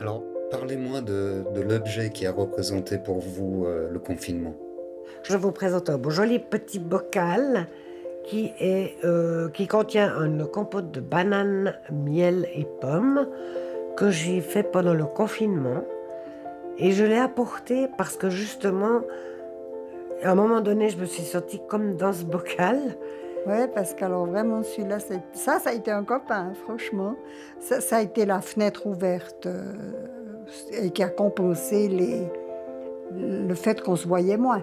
Alors, parlez-moi de l'objet qui a représenté pour vous le confinement. Je vous présente un beau joli petit bocal qui contient une compote de bananes, miel et pommes que j'ai fait pendant le confinement. Et je l'ai apporté parce que justement, à un moment donné, je me suis sentie comme dans ce bocal. Ouais, parce qu'alors vraiment celui-là, ça a été un copain, franchement. Ça a été la fenêtre ouverte et qui a compensé le fait qu'on se voyait moins.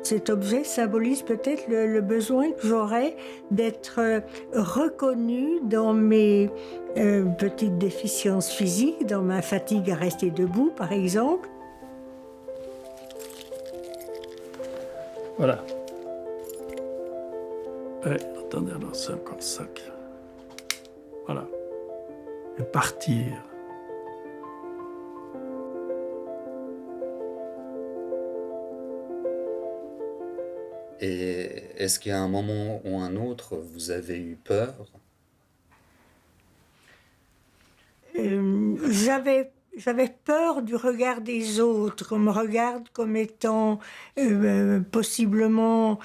Cet objet symbolise peut-être le besoin que j'aurais d'être reconnue dans mes petites déficiences physiques, dans ma fatigue à rester debout, par exemple. Voilà. Ouais, attendez, alors c'est encore ça. Voilà. Et partir. Et est-ce qu'il y a un moment ou un autre, vous avez eu peur? J'avais peur du regard des autres, qu'on me regarde comme étant possiblement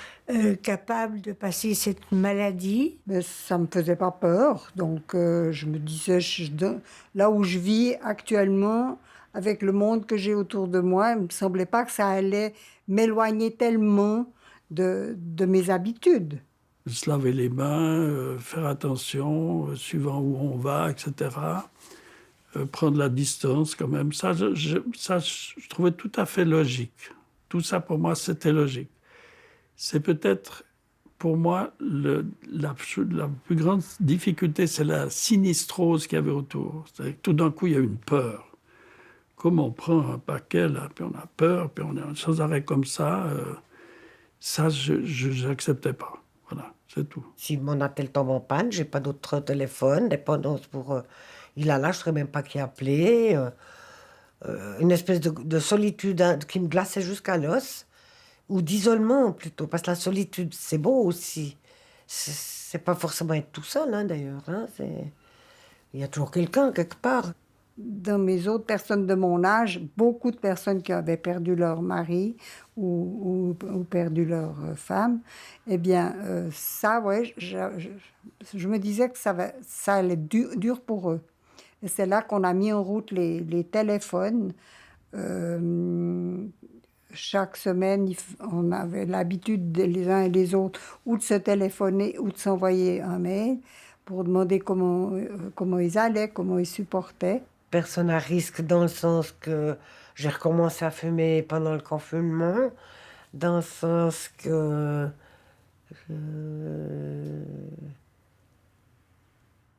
capable de passer cette maladie. Mais ça me faisait pas peur, donc je me disais, là où je vis actuellement, avec le monde que j'ai autour de moi, il me semblait pas que ça allait m'éloigner tellement de mes habitudes. Se laver les mains, faire attention, suivant où on va, etc. Prendre la distance quand même. Ça, je trouvais tout à fait logique. Tout ça, pour moi, c'était logique. C'est peut-être, pour moi, la plus grande difficulté, c'est la sinistrose qu'il y avait autour. C'est-à-dire que tout d'un coup, il y a une peur. Comme on prend un paquet, là, puis on a peur, puis on est sans arrêt comme ça, ça, je n'acceptais pas. Voilà, c'est tout. Si mon attel tombe en panne, j'ai pas d'autre téléphone, dépendance pour... il a là, je ne saurais même pas qui appeler. Une espèce de solitude qui me glaçait jusqu'à l'os. Ou d'isolement plutôt, parce que la solitude, c'est beau aussi. C'est pas forcément être tout seul, hein, d'ailleurs. Hein, il y a toujours quelqu'un, quelque part. Dans mes autres personnes de mon âge, beaucoup de personnes qui avaient perdu leur mari ou perdu leur femme, eh bien, ça, ouais, je me disais que ça allait être dur pour eux. Et c'est là qu'on a mis en route les téléphones. Chaque semaine, on avait l'habitude, les uns et les autres, ou de se téléphoner ou de s'envoyer un mail pour demander comment ils allaient, comment ils supportaient. Personne à risque dans le sens que j'ai recommencé à fumer pendant le confinement, dans le sens que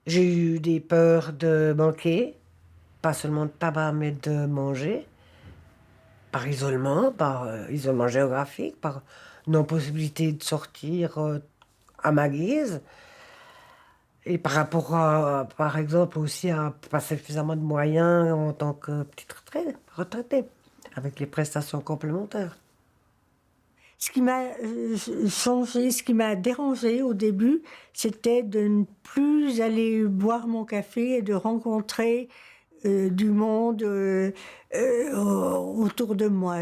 j'ai eu des peurs de manquer, pas seulement de tabac, mais de manger, par isolement géographique, par non-possibilité de sortir à ma guise. Et par rapport à, par exemple, aussi à pas suffisamment de moyens en tant que petite retraitée, avec les prestations complémentaires. Ce qui m'a changé, ce qui m'a dérangé au début, c'était de ne plus aller boire mon café et de rencontrer du monde autour de moi.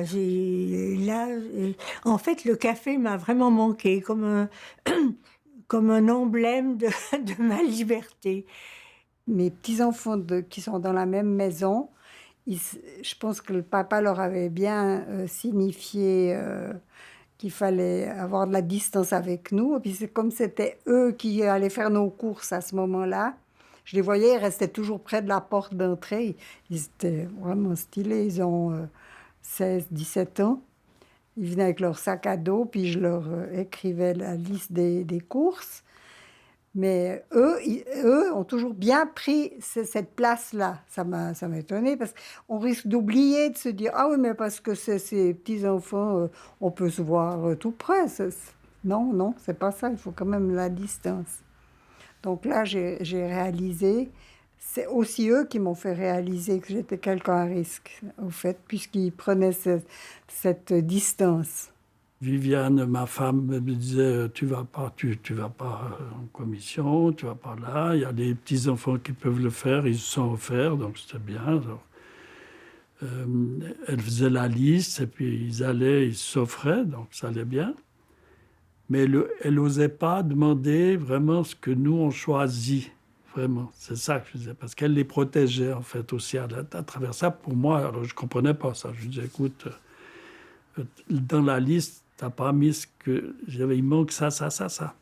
En fait, le café m'a vraiment manqué, comme un emblème de, de ma liberté. Mes petits-enfants qui sont dans la même maison, je pense que le papa leur avait bien signifié qu'il fallait avoir de la distance avec nous. Et puis c'est comme c'était eux qui allaient faire nos courses à ce moment-là. Je les voyais, ils restaient toujours près de la porte d'entrée. Ils étaient vraiment stylés. Ils ont 17 ans. Ils venaient avec leur sac à dos, puis je leur écrivais la liste des courses. Mais eux ont toujours bien pris cette place-là. Ça m'a étonné parce qu'on risque d'oublier de se dire ah oui, mais parce que c'est ces petits-enfants, on peut se voir tout près. Non, non, c'est pas ça. Il faut quand même la distance. Donc là, j'ai réalisé, c'est aussi eux qui m'ont fait réaliser que j'étais quelqu'un à risque, au fait, puisqu'ils prenaient cette distance. Viviane, ma femme, me disait tu vas pas en commission, tu vas pas là. Il y a des petits enfants qui peuvent le faire, ils se sont offerts, donc c'était bien. Alors, Elle faisait la liste et puis ils allaient, ils s'offraient, donc ça allait bien. Mais elle n'osait pas demander vraiment ce que nous, on choisit. Vraiment, c'est ça que je disais. Parce qu'elle les protégeait, en fait, aussi à travers ça. Pour moi, alors, je ne comprenais pas ça. Je disais, écoute, dans la liste, tu n'as pas mis ce que... Il manque ça, ça, ça, ça.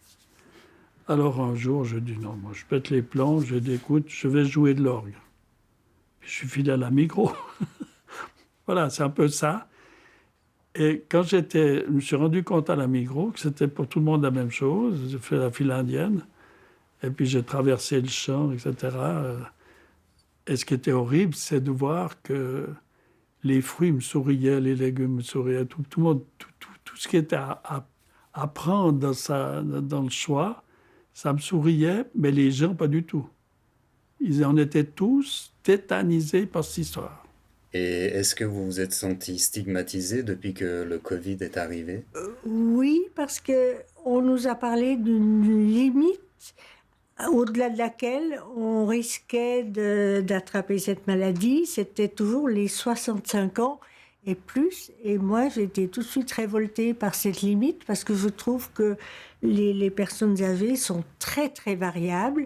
Alors, un jour, je dis, non, moi, je pète les plombs. Je dis, écoute, je vais jouer de l'orgue. Puis, je suis fidèle à Migros. Voilà, c'est un peu ça. Et quand je me suis rendu compte à la Migros que c'était pour tout le monde la même chose, j'ai fait la file indienne, et puis j'ai traversé le champ, etc. Et ce qui était horrible, c'est de voir que les fruits me souriaient, les légumes me souriaient, tout le monde, tout ce qui était à prendre dans le choix, ça me souriait, mais les gens, pas du tout. Ils en étaient tous tétanisés par cette histoire. Et est-ce que vous vous êtes senti stigmatisé depuis que le Covid est arrivé? Oui, parce que on nous a parlé d'une limite au-delà de laquelle on risquait d'attraper cette maladie. C'était toujours les 65 ans et plus. Et moi, j'ai été tout de suite révoltée par cette limite parce que je trouve que les personnes âgées sont très, très variables.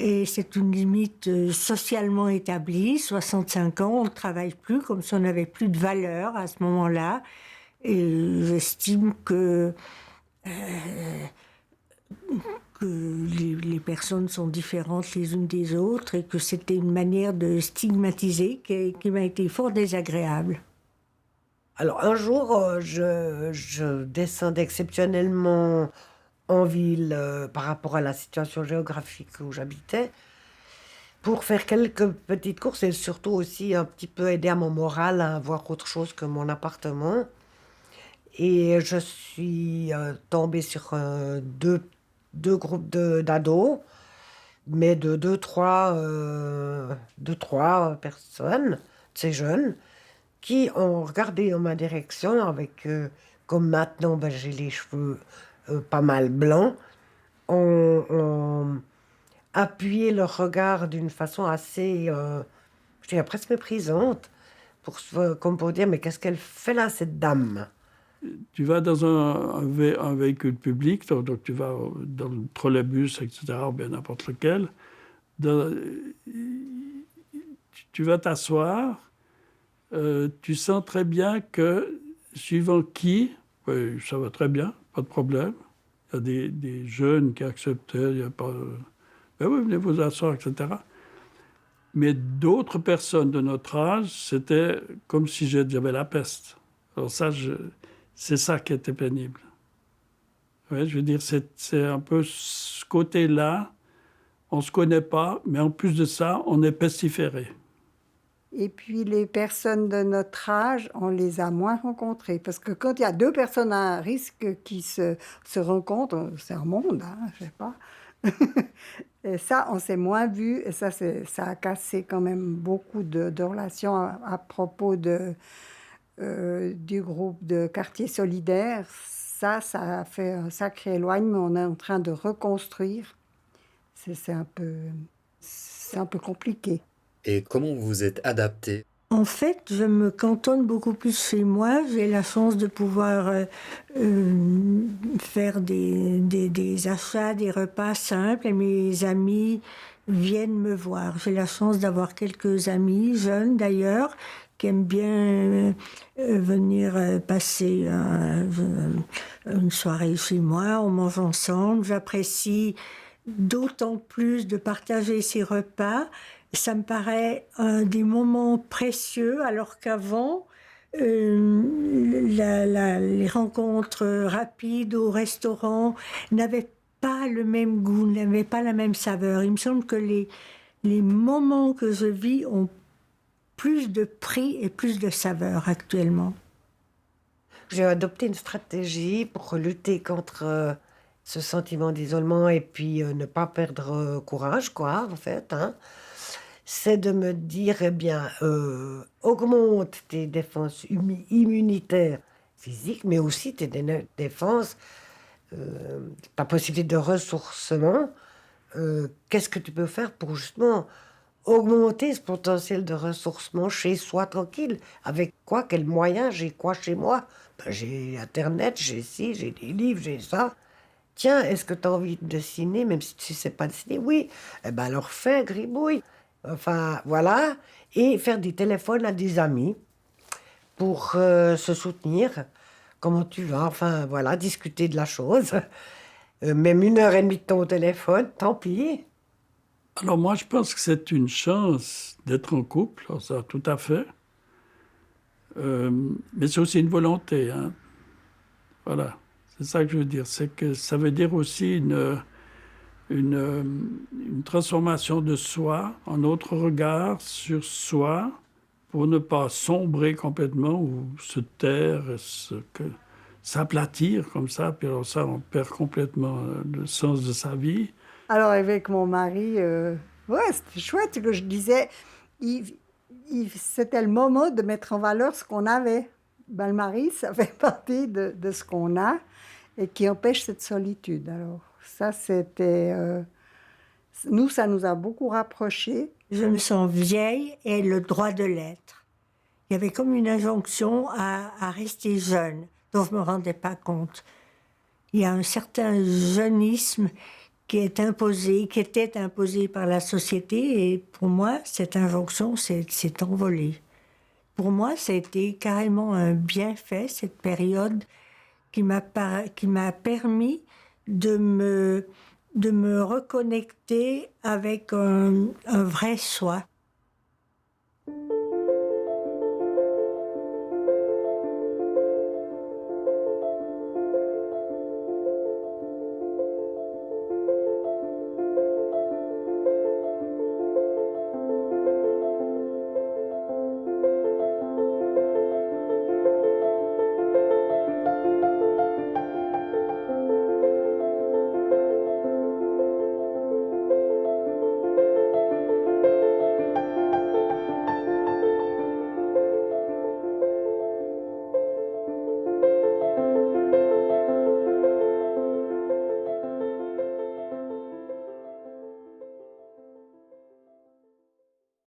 Et c'est une limite socialement établie. 65 ans, on ne travaille plus comme si on n'avait plus de valeur à ce moment-là. Et j'estime que les personnes sont différentes les unes des autres et que c'était une manière de stigmatiser qui m'a été fort désagréable. Alors, un jour, je descendais exceptionnellement en ville par rapport à la situation géographique où j'habitais pour faire quelques petites courses et surtout aussi un petit peu aider à mon moral à avoir autre chose que mon appartement. Et je suis tombée sur deux groupes d'ados, mais de trois personnes, ces jeunes, qui ont regardé en ma direction avec, comme maintenant ben, j'ai les cheveux pas mal blancs, ont appuyé leur regard d'une façon assez, je dirais presque méprisante, comme pour dire, mais qu'est-ce qu'elle fait là, cette dame? Tu vas dans un véhicule public, donc tu vas dans le trolleybus, etc., ou bien n'importe lequel. Tu vas t'asseoir, tu sens très bien que, suivant qui, oui, ça va très bien, pas de problème. Il y a des jeunes qui acceptaient, il n'y a pas... Ben oui, venez vous asseoir, etc. Mais d'autres personnes de notre âge, c'était comme si j'avais la peste. Alors ça, c'est ça qui était pénible. Ouais, je veux dire, c'est un peu ce côté-là. On ne se connaît pas, mais en plus de ça, on est pestiféré. Et puis les personnes de notre âge, on les a moins rencontrées. Parce que quand il y a deux personnes à risque qui se rencontrent, c'est un monde, hein, je sais pas. Et ça, on s'est moins vu. Et ça, ça a cassé quand même beaucoup de relations à propos du groupe de quartier solidaire. Ça a fait un sacré éloignement. On est en train de reconstruire. C'est un peu compliqué. Et comment vous vous êtes adapté? En fait, je me cantonne beaucoup plus chez moi. J'ai la chance de pouvoir faire des achats, des repas simples et mes amis viennent me voir. J'ai la chance d'avoir quelques amis, jeunes d'ailleurs, qui aiment bien venir passer une soirée chez moi. On mange ensemble. J'apprécie d'autant plus de partager ces repas. Ça me paraît un des moments précieux, alors qu'avant, les rencontres rapides au restaurant n'avaient pas le même goût, n'avaient pas la même saveur. Il me semble que les moments que je vis ont plus de prix et plus de saveur actuellement. J'ai adopté une stratégie pour lutter contre ce sentiment d'isolement et puis ne pas perdre courage, quoi, en fait, hein. C'est de me dire, eh bien, augmente tes défenses immunitaires physiques, mais aussi tes défenses, ta possibilité de ressourcement. Qu'est-ce que tu peux faire pour justement augmenter ce potentiel de ressourcement chez soi tranquille. Avec quoi, quels moyens, j'ai quoi chez moi? Ben, j'ai Internet, j'ai ci, j'ai des livres, j'ai ça. Tiens, est-ce que tu as envie de dessiner, même si tu sais pas dessiner? Oui. Eh ben alors fais, gribouille. Enfin, voilà. Et faire des téléphones à des amis pour se soutenir. Comment tu vas? Enfin, voilà, discuter de la chose. Même 1 heure et demie de temps au téléphone, tant pis. Alors moi, je pense que c'est une chance d'être en couple, alors ça, tout à fait. Mais c'est aussi une volonté, hein. Voilà, c'est ça que je veux dire. C'est que ça veut dire aussi une transformation de soi, un autre regard sur soi, pour ne pas sombrer complètement ou se taire, s'aplatir comme ça, puis alors ça, on perd complètement le sens de sa vie. Alors avec mon mari, ouais, c'était chouette que je disais, c'était le moment de mettre en valeur ce qu'on avait. Ben, le mari, ça fait partie de ce qu'on a et qui empêche cette solitude. Alors ça, c'était... nous, ça nous a beaucoup rapprochés. Je me sens vieille et le droit de l'être. Il y avait comme une injonction à rester jeune, dont je ne me rendais pas compte. Il y a un certain jeunisme qui était imposé par la société, et pour moi, cette injonction s'est envolée. Pour moi, ça a été carrément un bienfait, cette période qui m'a permis de me reconnecter avec un vrai soi.